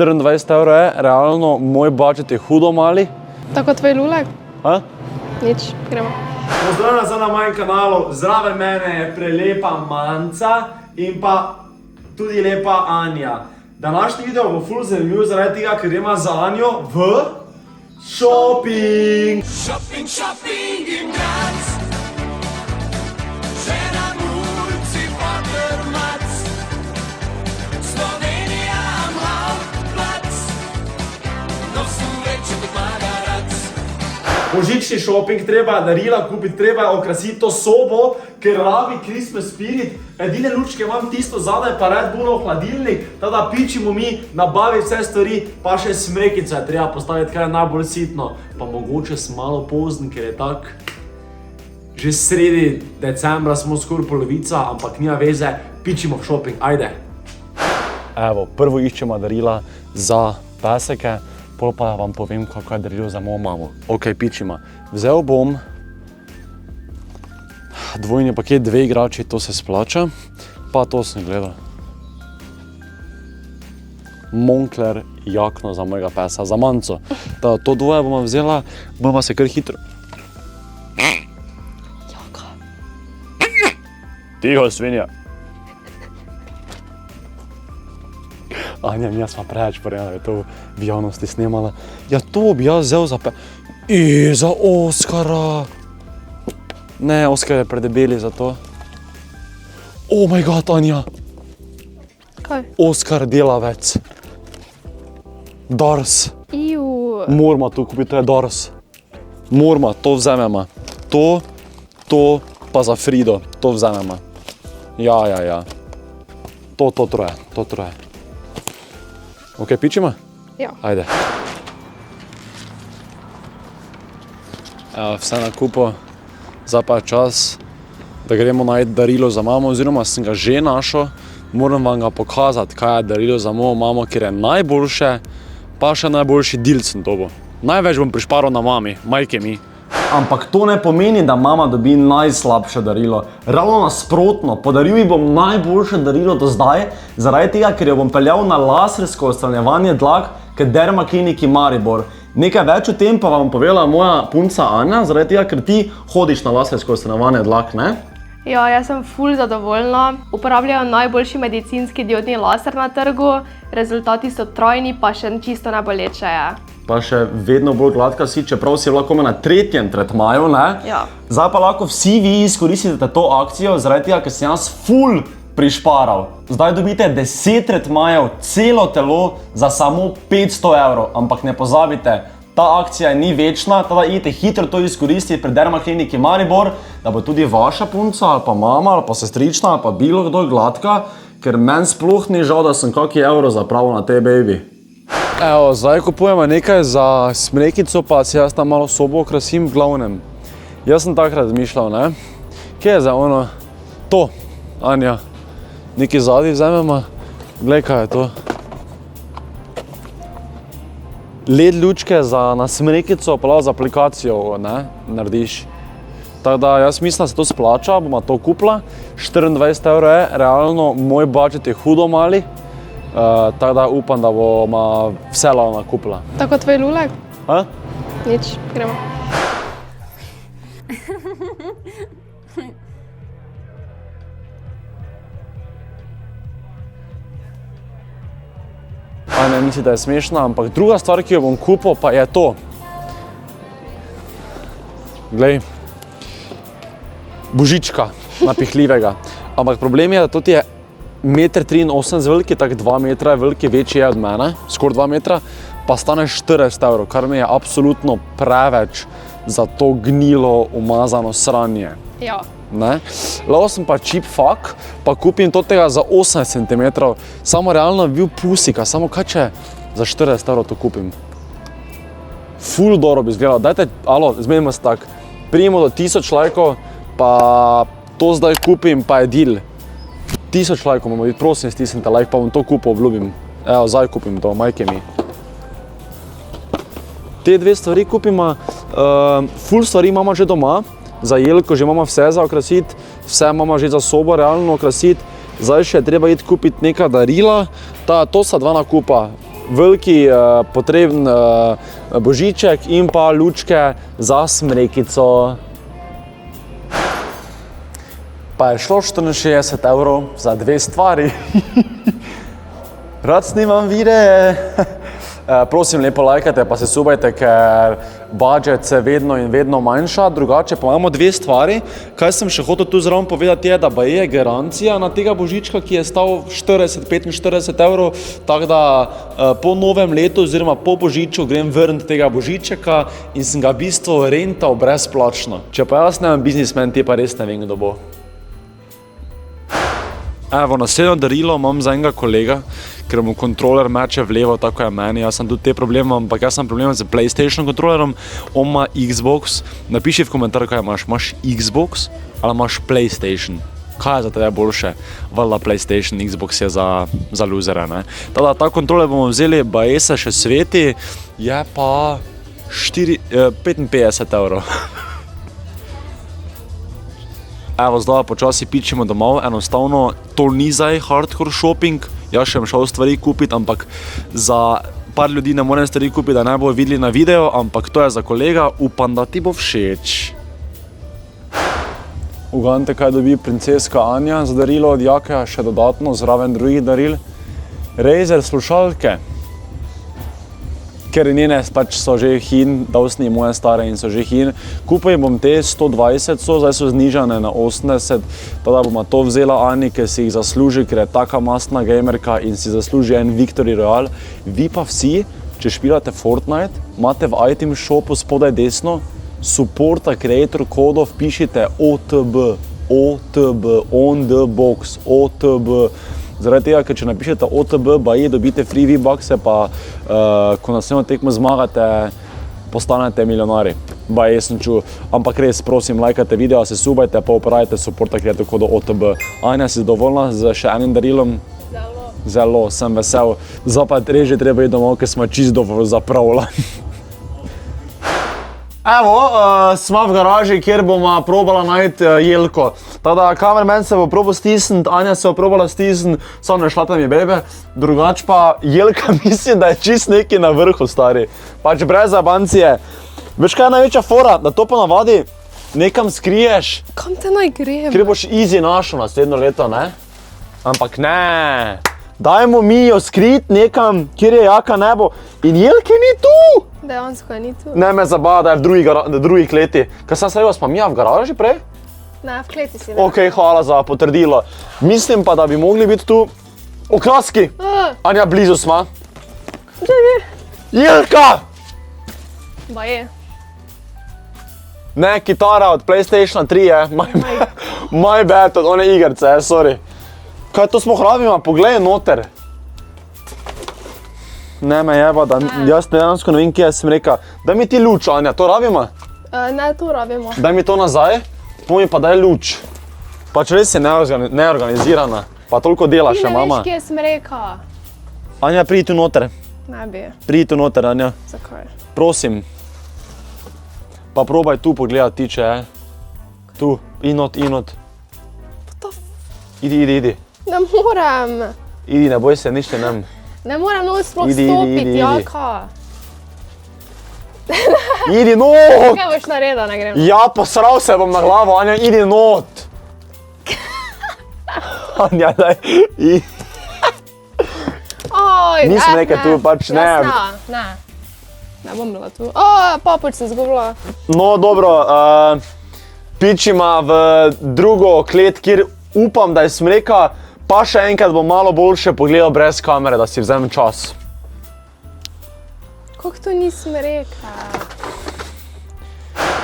24 evrov je, realno moj budžet je hudo mali. Tako tvoj lulek? Ha? Nič, gremo. Pozdravljam se na mojem kanalu, zraven mene je prelepa Manca in pa tudi lepa Anja. Današnji video bo ful zanimiv zaradi tega, ker ima za Anjo v shopping! Shopping in Graz. Žena, mulci, pater, mac. Slovenija, Hauptplatz. Nosim vreče kot magarac. Božični shopping, treba darila kupiti, treba okrasiti to sobo, ker rabi Christmas spirit. Edine lučke imam tisto zadaj, pa Red Bullov hladilnik, tada pičimo mi nabaviti vse stvari, pa še smrekico je treba postaviti, kar je najbolj sitno. Pa mogoče sem malo pozen, ker je tak. Že sredi decembra smo skoraj polovica, ampak nima veze, pičimo v shopping, ajde. Evo, prvo iščemo darila za peseke, pol pa vam povem, kako je darilo za mojo mamo. Ok, pičima. Vzel bom dvojni paket, 2 igrači, to se splača. Pa to sem gledal. Moncler jakno za mojega pesa, za Manco. To dvoje bomo vzela, bomo se kar hitro. Jaka. Tiho, svinja. Anja, jaz sva preveč porjena, da je to v javnosti snemala. Ja, to bi jaz vzel za za Oskara. Ne, Oskar je predebeli za to. Oh my god, Anja. Kaj? Oskar delavec. Dars. Iu. Moramo to kupiti, to je Dars. Moramo, to vzememo. To, pa za Frido, to vzememo. Ja. To troje. Ok, pičimo? Ja. Ajde. Evo, vse na kupo. Zdaj pa je čas, da gremo najti darilo za mamo, oziroma sem ga že našel. Moram vam ga pokazati, kaj je darilo za mojo mamo, ker je najboljše, pa še najboljši deal sem dobil. Največ bom prišparal na mami, majke mi. Ampak to ne pomeni, da mama dobi najslabše darilo. Ravno nasprotno, podaril ji bom najboljše darilo do zdaj, zaradi tega, ker jo bom peljal na lasersko odstranjevanje dlak k Dermakliniki Maribor. Nekaj več o tem pa vam povedala moja punca Anja, zaradi tega, ker ti hodiš na lasersko odstranjevanje dlak, ne? Ja, jaz sem ful zadovoljna. Uporabljajo najboljši medicinski diodni laser na trgu, rezultati so trajni, pa še čisto ne boleče je. Pa še vedno bolj gladka si, čeprav si lahko na 3. tretmaju, ne? Ja. Zdaj pa lahko vsi vi izkoristite to akcijo, zaradi tega, ker sem jaz ful prišparal. Zdaj dobite 10 tretmajev, celo telo za samo 500 evrov, ampak ne pozabite, ta akcija ni večna, tada idite hitro to izkoristiti pri Dermakliniki Maribor, da bo tudi vaša punca, ali pa mama, ali pa sestrična, ali pa bilo kdo gladka, ker meni sploh ni žal, da sem kaki evro zapravil na te baby. Evo, zdaj kupujemo nekaj za smrekico, pa si jaz tam malo sobo okrasim v glavnem. Jaz sem takrat razmišljal, ne? Kje je za ono? To, Anja. Nekaj zadnji vzememo. Glej, kaj je to. LED lučke na smrekico, pa lahko z aplikacijo, ne, narediš. Tako da jaz mislim, da se to splača, bomo to kupila. 24 evrov je, realno moj budžet je hudo mali. Tako da upam, da bomo vse lahko nakupila. Tako tvoj lulek? Ha? Nič, gremo. Ne misli, da je smešna, ampak druga stvar, ki jo bom kupil, pa je to. Glej, božička napihljivega. Ampak problem je, da to ti je 1,83 m veliki, tako 2 metra je veliki, večji je od mene, skoraj 2 metra, pa stane 40 evrov, kar mi je absolutno preveč za to gnilo, umazano sranje. Ja. Ne? Lahko sem pa cheap fuck, pa kupim tega za 8 cm, samo realno bil pusika, samo kaj če za 40 evrov to kupim. Ful dobro bi izgledalo, dajte, alo, zmenimo se tak, prijemo do 1000 lajkov, pa to zdaj kupim, pa je deal. 1000 lajkov moramo biti, prosim, stisnite like, pa bom to kupil, obljubim. Evo, zdaj kupim to, majke mi. Te 2 stvari kupimo, ful stvari imamo že doma, za jelko že imamo vse za okrasiti, vse imamo že za sobo realno okrasiti, zdaj še treba iti kupiti neka darila, to sta 2 nakupa, veliki potreben božiček in pa lučke za smrekico. Pa je šlo 64 evrov za dve stvari. Rad snimam videe. Prosim, lepo lajkajte, pa se subajte, ker budžet se vedno in vedno manjša. Drugače pa imamo dve stvari. Kaj sem še hotel tu zraven povedati je, da je garancija na tega božička, ki je stal 40-45 evrov, tako da po novem letu oziroma po božiču grem vrniti tega božičeka in sem ga v bistvu rental brezplačno. Če pa jaz ne vem biznismen, ti pa res ne vem, kdo bo. Evo, naslednjo darilo imam za enega kolega, ker mu kontroler meče v levo, tako je meni. Jaz sem tudi te probleme, ampak jaz sem problem z PlayStation kontrolerom, on ima Xbox. Napiši v komentar, kaj imaš. Imaš Xbox ali imaš PlayStation? Kaj je za tebe boljše? Valjda PlayStation, Xbox je za luzere, ne? Tada, ta kontroler bomo vzeli, baje se še sveti, je pa 55 evrov. Evo, zdaj počasi pičimo domov, enostavno to ni zdaj hardcore shopping, jaz še šel stvari kupiti, ampak za par ljudi ne morem stvari kupiti, da ne bojo videli na video, ampak to je za kolega, upam, da ti bo všeč. Uganite, kaj dobi princeska Anja za darilo od Jakeja, še dodatno, zraven drugih daril. Razer slušalke, ker njene pač so že hin, dosti moje stare in so že hin. Kupaj bom te 120, zdaj so znižane na 80, tada bom to vzela Ani, ker si jih zasluži, ker je taka mastna gamerka in si zasluži en Victory Royale. Vi pa vsi, če špilate Fortnite, imate v item shopu spodaj desno, supporta creator kodo, vpišite OTB, on the box, OTB. Zaradi tega, ker če napišete OTB, baje dobite free V-Buckse, pa ko naslednjo tekmo zmagate, postanete milijonari. Baje sem čul, ampak res, prosim, lajkajte video, se subajte, pa uporabite supporta creator kodo OTB. Anja, si zadovoljna z še enim darilom? Zelo, sem vesel. Zdaj pa res že treba iti domov, ker smo čisto dovolj zapravljali. Evo, smo v garaži, kjer bomo probala najti jelko. Tada, kamerman se bo probal stisniti, Anja se bo probala stisniti, samo ne šla tam je bebe. Drugač pa jelka mislim, da je čist neki na vrhu, stari. Pač brez zabancije. Veš kaj je največja fora? Da to ponavadi nekam skriješ. Kam te naj grem? Ker boš easy našel naslednjo leto, ne? Ampak ne. Dajmo mi jo skrit nekam, kjer je jaka nebo. In jelke ni tu! Dejansko je ni tu. Ne me zabava, da je v drugi kleti. Kaj sem se rekel, smo mi v garaži prej? Ne, v kleti si. Ok, hvala za potrdilo. Mislim pa, da bi mogli biti tu okraski. Anja, blizu sva. Jelka! Baje. Ne, kitara od PlayStation 3 je. My bad, od one igrce, sorry. Kaj to smo hrabima? Poglej noter. Ne me jeba, da jaz dejansko ne vem, kje sem rekel. Daj mi ti luč, Anja, to rabimo? Ne, to rabimo. Daj mi to nazaj, pomi pa daj luč. Pač res je neorganizirana, pa toliko dela še, mama. Ti ne veš, kje sem rekel. Anja, pridi tu noter. Ne bi. Pridi tu noter, Anja. Zakaj? Prosim. Pa probaj tu pogledati ti, če je. Tu, inot. Idi. Ne morem. Idi, ne boj se, nič te nem. Ne morem noč sploh Idi. stopiti, jaka. Idi not! Kaj boš naredil, ne grem? Ja, posral se bom na glavo, Anja, idi not! Anja, daj, idi. Oj, Nisem nekaj tu, pač ne. Ne bom bila tu. Papuč sem zgubila. No, dobro, pičima v drugo klet, kjer upam, da je smreka, pa še enkrat bom malo boljše pogledal brez kamere, da si vzamem čas. Kako to nisem rekel?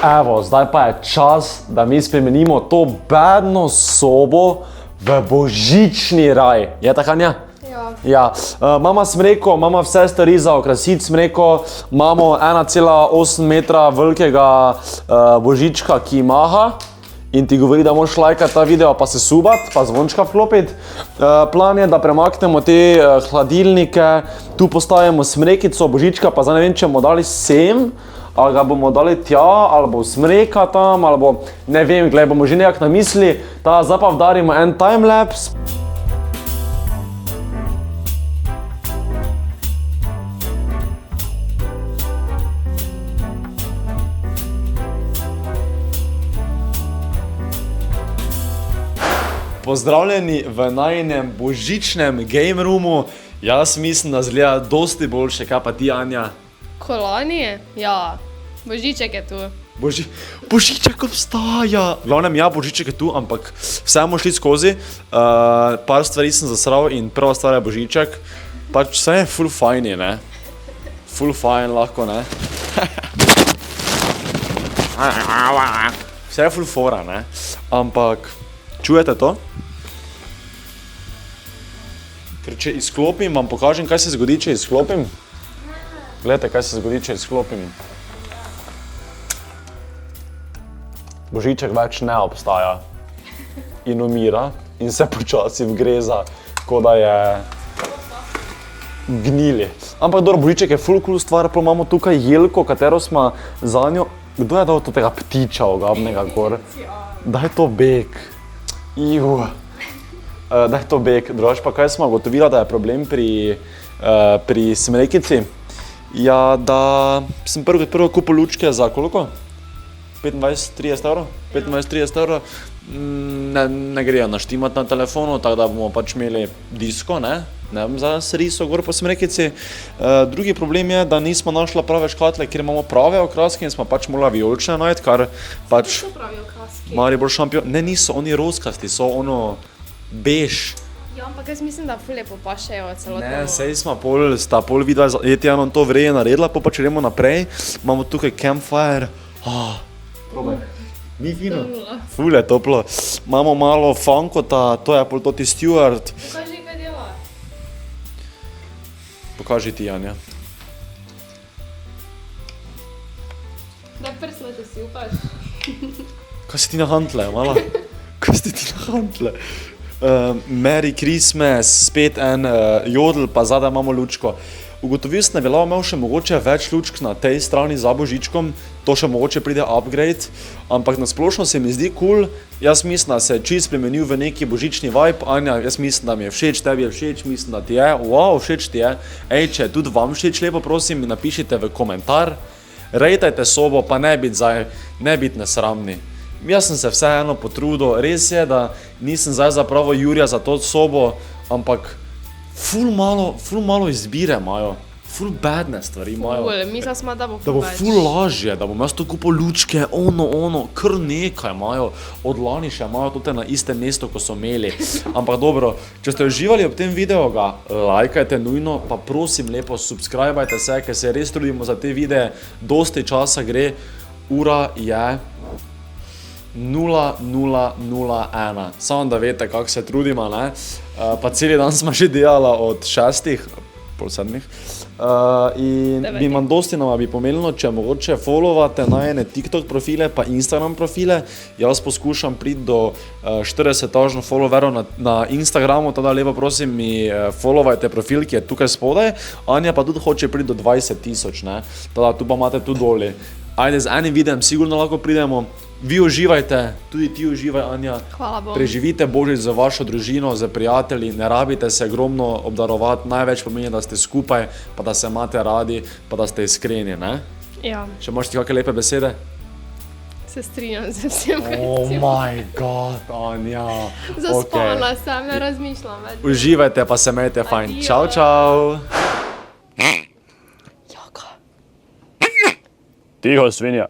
Evo, zdaj pa je čas, da mi spremenimo to bedno sobo v božični raj. Je tako, Anja? Ja. Imamo smreko, imamo vse stvari za okrasiti smreko, imamo 1,8 metra velikega božička, ki maha in ti govori, da moraš lajkati ta video, pa se subati, pa zvončka vklopiti. Plan je, da premaknemo te hladilnike, tu postavimo smrekico, božička, pa zdaj ne vem, če bomo dali sem, ali ga bomo dali tja, ali bo smreka tam, ali bo, ne vem, glej, bomo že nekak namislili, zdaj pa vdarimo en timelapse. Pozdravljeni v najinem božičnem game roomu. Jaz mislim, da zgleda dosti boljše, kaj pa ti, Anja? Koloni? Ja, božiček je tu. Božiček obstaja! V glavnem, ja, božiček je tu, ampak vse bomo šli skozi. Par stvari sem zasral in prva stvar je božiček. Pač vse je full fajn, ne? Full fajn lahko, ne? Vse je full fora, ne? Ampak, čujete to? Ker če izklopim, vam pokažem, kaj se zgodi, če izklopim. Glejte, kaj se zgodi, če izklopim. Božiček več ne obstaja in umira in se počasi vgreza, kot da je gnili. Ampak dobro, božiček je full cool stvar, pa imamo tukaj jelko, katero smo za njo... Kdo je dal tega ptiča ogabnega gor? Daj to bek. Iu. Daj to bek. Drugač pa kaj smo ugotovila, da je problem pri smrekici? Ja, da sem prvo kupil lučke za koliko? 25-30 evrov? 25-30 evrov. Ne grejo naštimati na telefonu, tako da bomo pač imeli disko, ne? Ne bom za riso gor po smrekici. Drugi problem je, da nismo našla prave škatle, kjer imamo prave okraske in smo pač morali vijolične najti, kar pač... To pravi okraski. Maribor šampion... Ne, niso oni rozkasti, so ono bež. Ja, ampak jaz mislim, da ful lepo pašejo celotno. Ne, sej smo sta pol videla, Etijanom to vreje naredila, pa pač gremo naprej. Imamo tukaj campfire. Probaj. Ni fino? Ful je toplo. Imamo malo funkota, to je pol toti Stewart. Pokaži, kaj dela. Pokaži ti, Anja. Daj prsno, če si upaš. Kaj si ti na hantle, mala? Kaj si ti na hantle? Merry Christmas, spet en jodl, pa zadaj imamo lučko. Ugotovil sem, da bi lahko imel še mogoče več lučk na tej strani za božičkom, to še mogoče pride upgrade, ampak nasplošno se mi zdi cool. Jaz mislim, da se je čist spremenil v neki božični vibe. Anja, jaz mislim, da mi je všeč, tebi je všeč, mislim, da ti je. Wow, všeč ti je. Ej, če je tudi vam všeč, lepo prosim, mi napišite v komentar. Rejtajte sobo, pa ne biti nesramni. Jaz sem se vseeno potrudil, res je, da nisem zdaj zapravo Jurija za to sobo, ampak ful malo izbire imajo, ful badne stvari imajo. Mislila smo, da bo Da bo ful lažje, da bom jaz to kupil lučke, kar nekaj imajo, od lani še imajo tudi na istem mestu, ko so imeli. Ampak dobro, če ste uživali ob tem videu, ga lajkajte nujno, pa prosim lepo, subscribajte se, ker se res trudimo za te videe, dosti časa gre, ura je 00:01. Samo da veste, kako se trudimo, ne? Pa celi dan smo že delala od 6, pol 7. In bi vam dosti nama bi pomenilo, če mogoče followate najene TikTok profile pa Instagram profile. Jaz poskušam priti do 40.000 followerov na Instagramu, tada lepo prosim mi followajte profil, ki je tukaj spodaj. Anja pa tudi hoče priti do 20.000, ne? Tada tu pa imate tu doli. Ajde, z enim videom sigurno lahko pridemo. Vi uživajte, tudi ti uživaj, Anja. Hvala Bogu. Preživite božič z vašo družino, z prijatelji, ne rabite se ogromno obdarovati, največ pomeni, da ste skupaj, pa da se imate radi, pa da ste iskreni, ne? Ja, Če imaš ti kakšne lepe besede? se strinjam z vsem, kaj Oh si. my god, Anja. Zaspala sem, ne razmišljam več. Uživajte, pa se imejte fajn. Adijo. Čau, čau. Jaka. Tiho, svinja.